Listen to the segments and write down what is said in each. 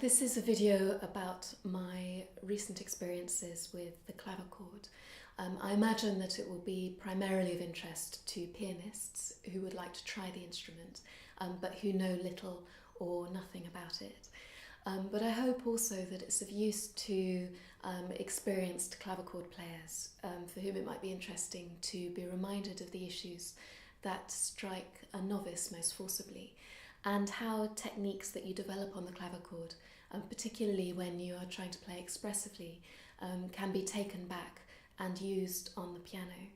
This is a video about my recent experiences with the clavichord. I imagine that it will be primarily of interest to pianists who would like to try the instrument, but who know little or nothing about it. But I hope also that it's of use to experienced clavichord players for whom it might be interesting to be reminded of the issues that strike a novice most forcibly, and how techniques that you develop on the clavichord, particularly when you are trying to play expressively, can be taken back and used on the piano.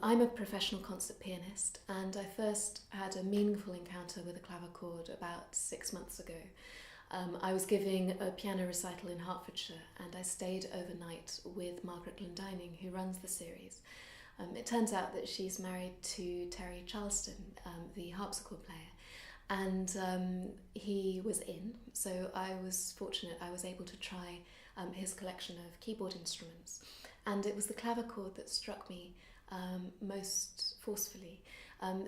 I'm a professional concert pianist, and I first had a meaningful encounter with the clavichord about 6 months ago. I was giving a piano recital in Hertfordshire, and I stayed overnight with Margaret Glendining, who runs the series. It turns out that she's married to Terry Charleston, the harpsichord player, and he was in, so I was fortunate I was able to try his collection of keyboard instruments, and it was the clavichord that struck me most forcefully.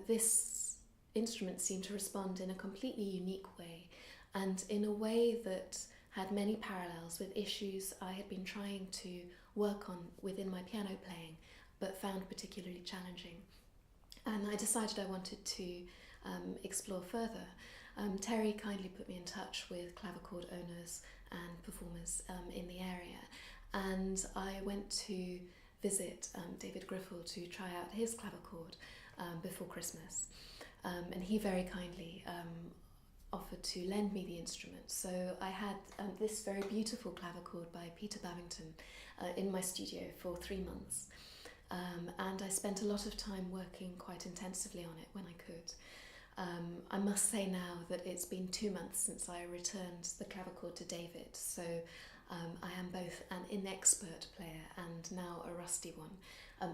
This instrument seemed to respond in a completely unique way, and in a way that had many parallels with issues I had been trying to work on within my piano playing, but found particularly challenging. And I decided I wanted to explore further. Terry kindly put me in touch with clavichord owners and performers in the area, and I went to visit David Griffel to try out his clavichord before Christmas, and he very kindly offered to lend me the instrument. So I had this very beautiful clavichord by Peter Babington in my studio for 3 months. And I spent a lot of time working quite intensively on it when I could. I must say now that it's been 2 months since I returned the clavichord to David, so I am both an inexpert player and now a rusty one.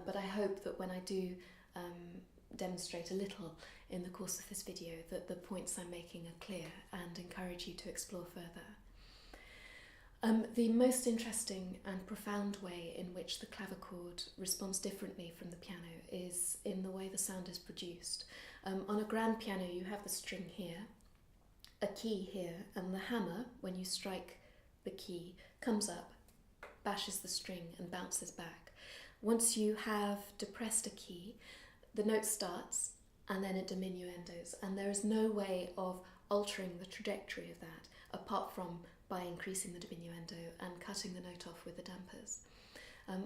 But I hope that when I do demonstrate a little in the course of this video, that the points I'm making are clear and encourage you to explore further. The most interesting and profound way in which the clavichord responds differently from the piano is in the way the sound is produced. On a grand piano you have the string here, a key here, and the hammer, when you strike the key, comes up, bashes the string and bounces back. Once you have depressed a key, the note starts and then it diminuendos, and there is no way of altering the trajectory of that apart from by increasing the diminuendo and cutting the note off with the dampers.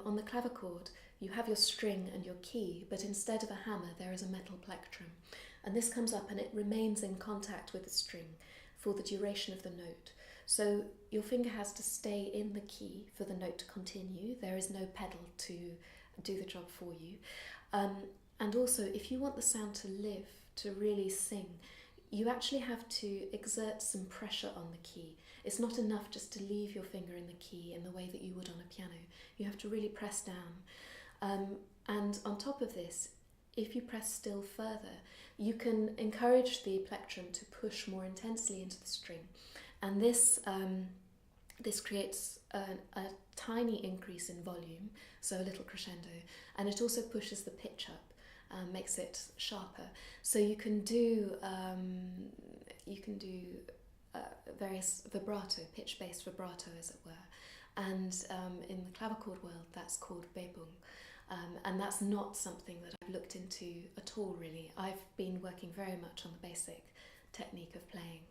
On the clavichord, you have your string and your key, but instead of a hammer, there is a metal plectrum. And this comes up and it remains in contact with the string for the duration of the note. So your finger has to stay in the key for the note to continue. There is no pedal to do the job for you. And also, if you want the sound to live, to really sing, you actually have to exert some pressure on the key. It's not enough just to leave your finger in the key in the way that you would on a piano. You have to really press down. And on top of this, if you press still further, you can encourage the plectrum to push more intensely into the string. And this creates a tiny increase in volume, so a little crescendo, and it also pushes the pitch up. Makes it sharper, so you can do various vibrato, pitch-based vibrato, as it were, and in the clavichord world that's called bebung, and that's not something that I've looked into at all really. I've been working very much on the basic technique of playing,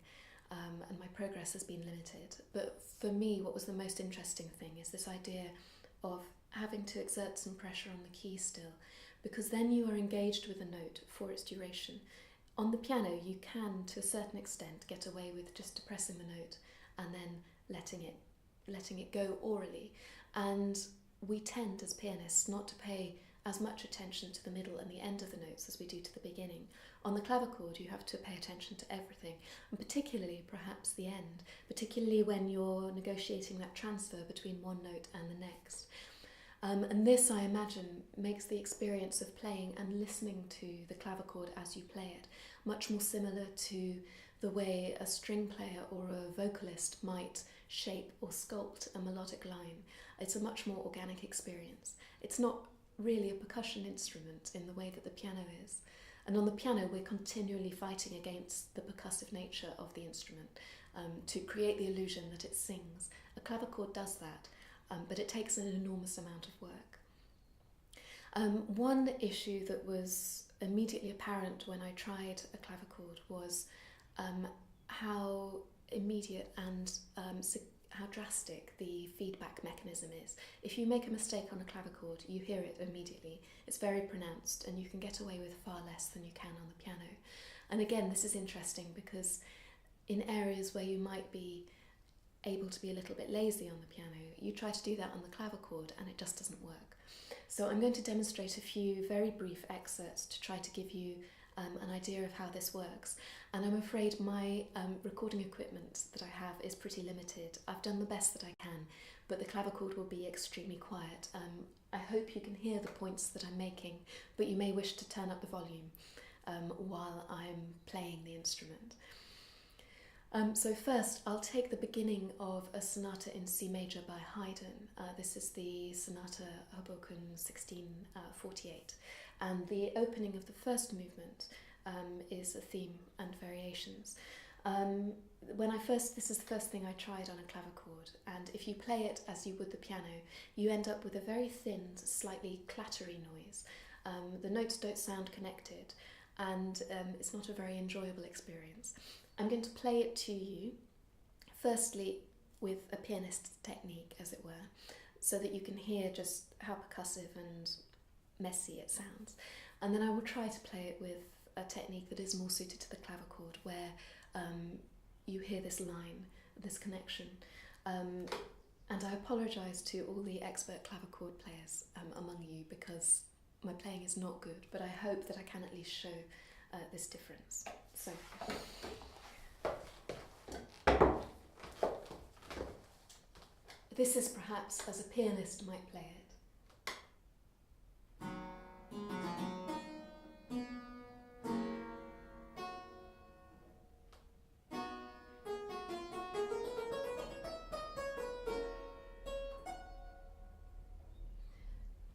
and my progress has been limited. But for me, what was the most interesting thing is this idea of having to exert some pressure on the key still, because then you are engaged with the note for its duration. On the piano, you can, to a certain extent, get away with just depressing the note and then letting it go orally. And we tend, as pianists, not to pay as much attention to the middle and the end of the notes as we do to the beginning. On the clavichord, you have to pay attention to everything, and particularly, perhaps, the end, particularly when you're negotiating that transfer between one note and the next. And this, I imagine, makes the experience of playing and listening to the clavichord as you play it much more similar to the way a string player or a vocalist might shape or sculpt a melodic line. It's a much more organic experience. It's not really a percussion instrument in the way that the piano is. And on the piano, we're continually fighting against the percussive nature of the instrument to create the illusion that it sings. A clavichord does that, but it takes an enormous amount of work. One issue that was immediately apparent when I tried a clavichord was how immediate and how drastic the feedback mechanism is. If you make a mistake on a clavichord, you hear it immediately. It's very pronounced, and you can get away with far less than you can on the piano. And again, this is interesting because in areas where you might be able to be a little bit lazy on the piano, you try to do that on the clavichord and it just doesn't work. So I'm going to demonstrate a few very brief excerpts to try to give you an idea of how this works. And I'm afraid my recording equipment that I have is pretty limited. I've done the best that I can, but the clavichord will be extremely quiet. I hope you can hear the points that I'm making, but you may wish to turn up the volume while I'm playing the instrument. So first, I'll take the beginning of a sonata in C major by Haydn. This is the Sonata Hoboken 1648. And the opening of the first movement is a theme and variations. This is the first thing I tried on a clavichord, and if you play it as you would the piano, you end up with a very thin, slightly clattery noise. The notes don't sound connected, and it's not a very enjoyable experience. I'm going to play it to you, firstly with a pianist's technique, as it were, so that you can hear just how percussive and messy it sounds. And then I will try to play it with a technique that is more suited to the clavichord, where you hear this line, this connection. And I apologise to all the expert clavichord players among you, because my playing is not good, but I hope that I can at least show this difference. So, this is perhaps as a pianist might play it.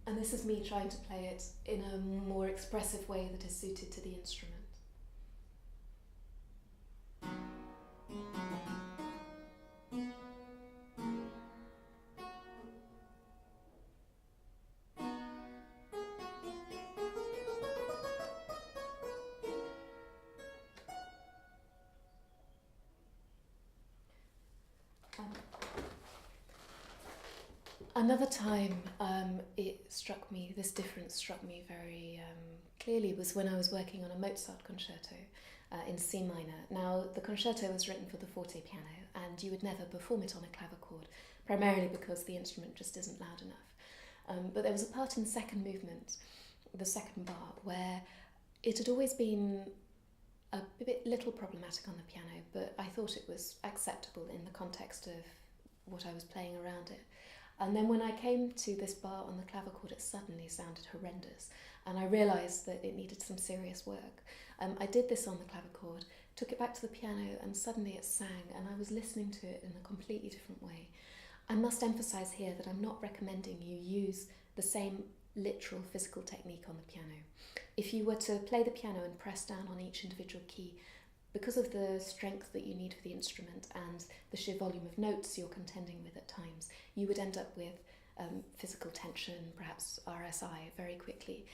And this is me trying to play it in a more expressive way that is suited to the instrument. Another time this difference struck me very clearly was when I was working on a Mozart concerto in C minor. Now, the concerto was written for the forte piano, and you would never perform it on a clavichord, primarily because the instrument just isn't loud enough. But there was a part in the second movement, the second bar, where it had always been a little problematic on the piano, but I thought it was acceptable in the context of what I was playing around it. And then when I came to this bar on the clavichord, it suddenly sounded horrendous, and I realised that it needed some serious work. I did this on the clavichord, took it back to the piano, and suddenly it sang, and I was listening to it in a completely different way. I must emphasise here that I'm not recommending you use the same literal physical technique on the piano. If you were to play the piano and press down on each individual key, because of the strength that you need for the instrument and the sheer volume of notes you're contending with at times, you would end up with physical tension, perhaps RSI, very quickly.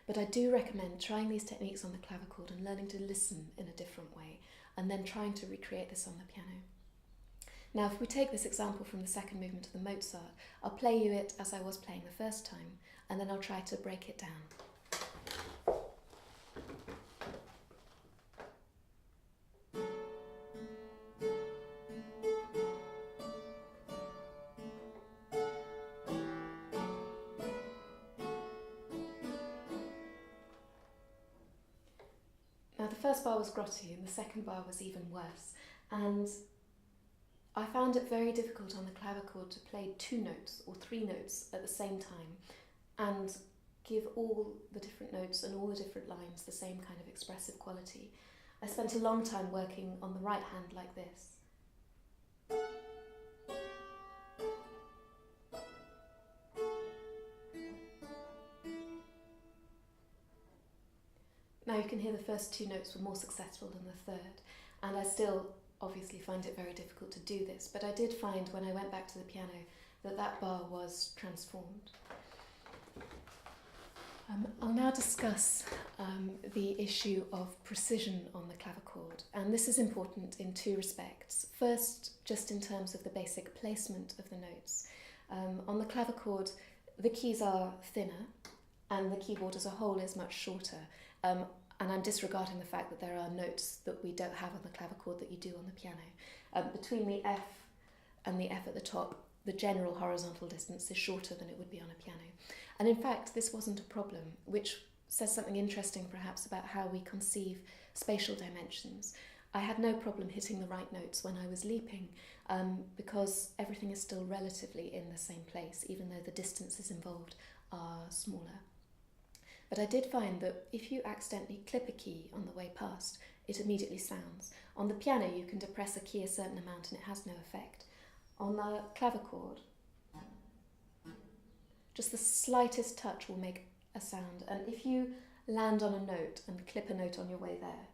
But I do recommend trying these techniques on the clavichord and learning to listen in a different way, and then trying to recreate this on the piano. Now, if we take this example from the second movement of the Mozart, I'll play you it as I was playing the first time, and then I'll try to break it down. Now, the first bar was grotty and the second bar was even worse, and I found it very difficult on the clavichord to play two notes or three notes at the same time and give all the different notes and all the different lines the same kind of expressive quality. I spent a long time working on the right hand like this. Now you can hear the first two notes were more successful than the third, and I still obviously find it very difficult to do this, but I did find when I went back to the piano that that bar was transformed. I'll now discuss the issue of precision on the clavichord, and this is important in two respects. First, just in terms of the basic placement of the notes. On the clavichord, the keys are thinner, and the keyboard as a whole is much shorter. And I'm disregarding the fact that there are notes that we don't have on the clavichord that you do on the piano. Between the F and the F at the top, the general horizontal distance is shorter than it would be on a piano. And in fact, this wasn't a problem, which says something interesting perhaps about how we conceive spatial dimensions. I had no problem hitting the right notes when I was leaping, because everything is still relatively in the same place, even though the distances involved are smaller. But I did find that if you accidentally clip a key on the way past, it immediately sounds. On the piano, you can depress a key a certain amount and it has no effect. On the clavichord, just the slightest touch will make a sound, and if you land on a note and clip a note on your way there,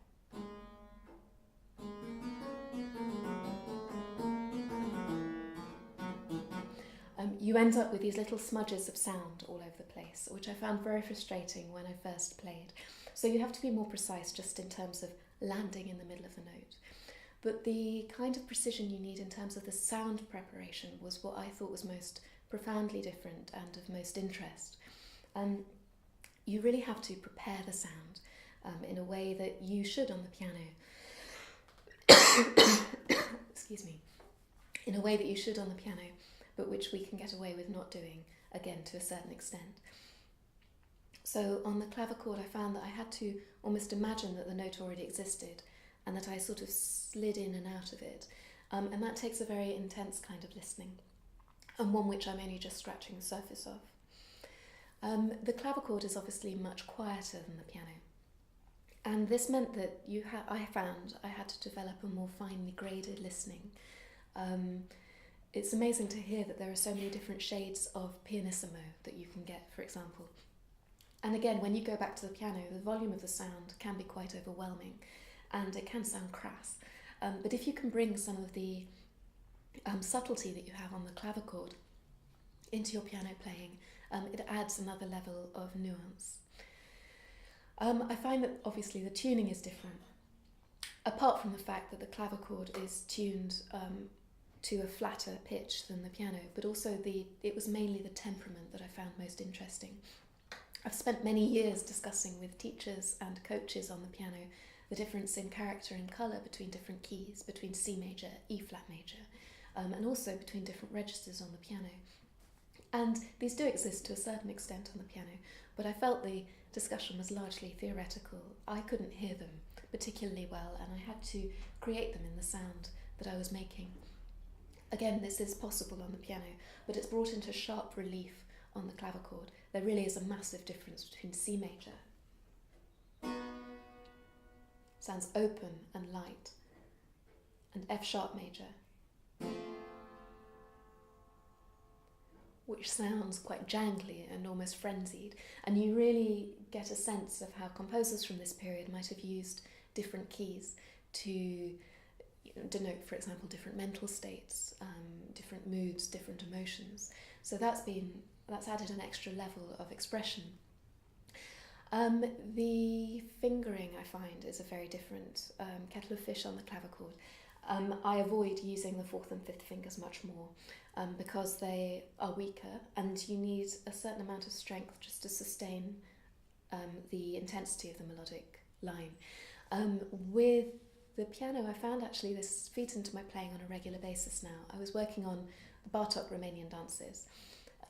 you end up with these little smudges of sound all over the place, which I found very frustrating when I first played. So you have to be more precise just in terms of landing in the middle of the note. But the kind of precision you need in terms of the sound preparation was what I thought was most profoundly different and of most interest. You really have to prepare the sound in a way that you should on the piano. Excuse me. In a way that you should on the piano, but which we can get away with not doing, again, to a certain extent. So on the clavichord, I found that I had to almost imagine that the note already existed and that I sort of slid in and out of it. And that takes a very intense kind of listening, and one which I'm only just scratching the surface of. The clavichord is obviously much quieter than the piano, and this meant that I found I had to develop a more finely graded listening. It's amazing to hear that there are so many different shades of pianissimo that you can get, for example. And again, when you go back to the piano, the volume of the sound can be quite overwhelming, and it can sound crass. But if you can bring some of the subtlety that you have on the clavichord into your piano playing, it adds another level of nuance. I find that obviously the tuning is different, apart from the fact that the clavichord is tuned to a flatter pitch than the piano, but also it was mainly the temperament that I found most interesting. I've spent many years discussing with teachers and coaches on the piano the difference in character and colour between different keys, between C major, E flat major, and also between different registers on the piano. And these do exist to a certain extent on the piano, but I felt the discussion was largely theoretical. I couldn't hear them particularly well, and I had to create them in the sound that I was making. Again, this is possible on the piano, but it's brought into sharp relief on the clavichord. There really is a massive difference between C major, sounds open and light, and F sharp major, which sounds quite jangly and almost frenzied, and you really get a sense of how composers from this period might have used different keys to denote, for example, different mental states, different moods, different emotions. So that's added an extra level of expression. The fingering, I find, is a very different kettle of fish on the clavichord. I avoid using the fourth and fifth fingers much more because they are weaker, and you need a certain amount of strength just to sustain the intensity of the melodic line. With the piano, I found actually this feeds into my playing on a regular basis now. I was working on the Bartok Romanian dances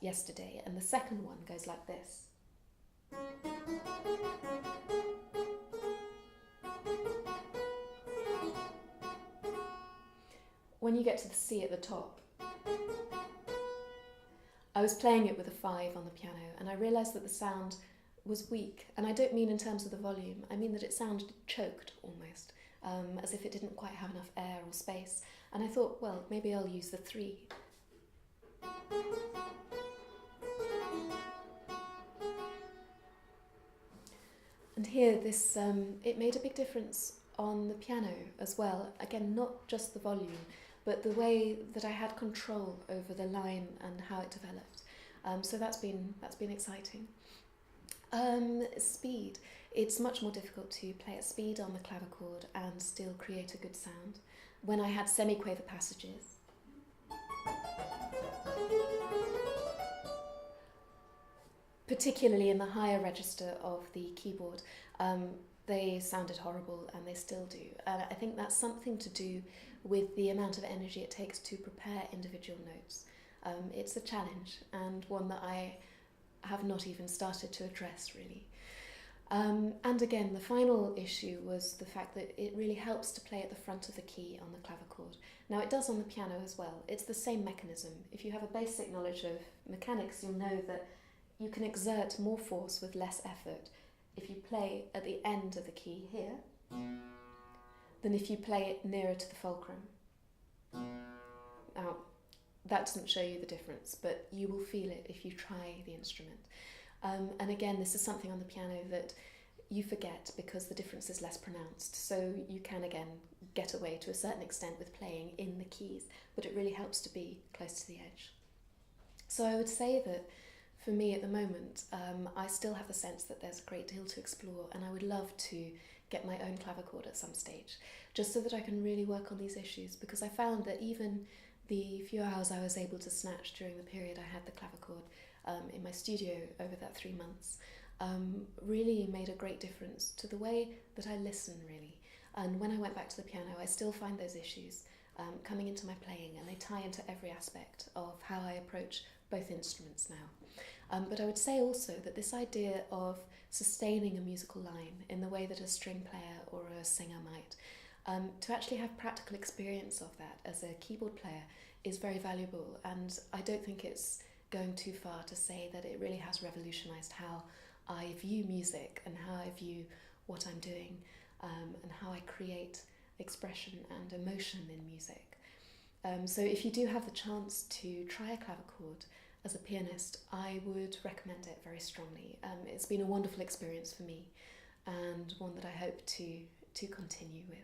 yesterday, and the second one goes like this. When you get to the C at the top, I was playing it with a 5 on the piano, and I realised that the sound was weak, and I don't mean in terms of the volume, I mean that it sounded choked almost, as if it didn't quite have enough air or space, and I thought, well, maybe I'll use the 3. And here, this it made a big difference on the piano as well. Again, not just the volume, but the way that I had control over the line and how it developed. So that's been exciting. Speed. It's much more difficult to play at speed on the clavichord and still create a good sound. When I had semiquaver passages, particularly in the higher register of the keyboard, they sounded horrible, and they still do. I think that's something to do with the amount of energy it takes to prepare individual notes. It's a challenge, and one that I have not even started to address, really. And again, the final issue was the fact that it really helps to play at the front of the key on the clavichord. Now, it does on the piano as well. It's the same mechanism. If you have a basic knowledge of mechanics, you'll know that you can exert more force with less effort if you play at the end of the key here than if you play it nearer to the fulcrum. Now, that doesn't show you the difference, but you will feel it if you try the instrument. And again, this is something on the piano that you forget because the difference is less pronounced. So you can, again, get away to a certain extent with playing in the keys, but it really helps to be close to the edge. So I would say that for me at the moment, I still have the sense that there's a great deal to explore, and I would love to get my own clavichord at some stage, just so that I can really work on these issues, because I found that even the few hours I was able to snatch during the period I had the clavichord in my studio over that 3 months really made a great difference to the way that I listen, really. And when I went back to the piano, I still find those issues coming into my playing, and they tie into every aspect of how I approach both instruments now. But I would say also that this idea of sustaining a musical line in the way that a string player or a singer might, to actually have practical experience of that as a keyboard player is very valuable, and I don't think it's going too far to say that it really has revolutionised how I view music and how I view what I'm doing, and how I create expression and emotion in music. So if you do have the chance to try a clavichord as a pianist, I would recommend it very strongly. It's been a wonderful experience for me, and one that I hope to continue with.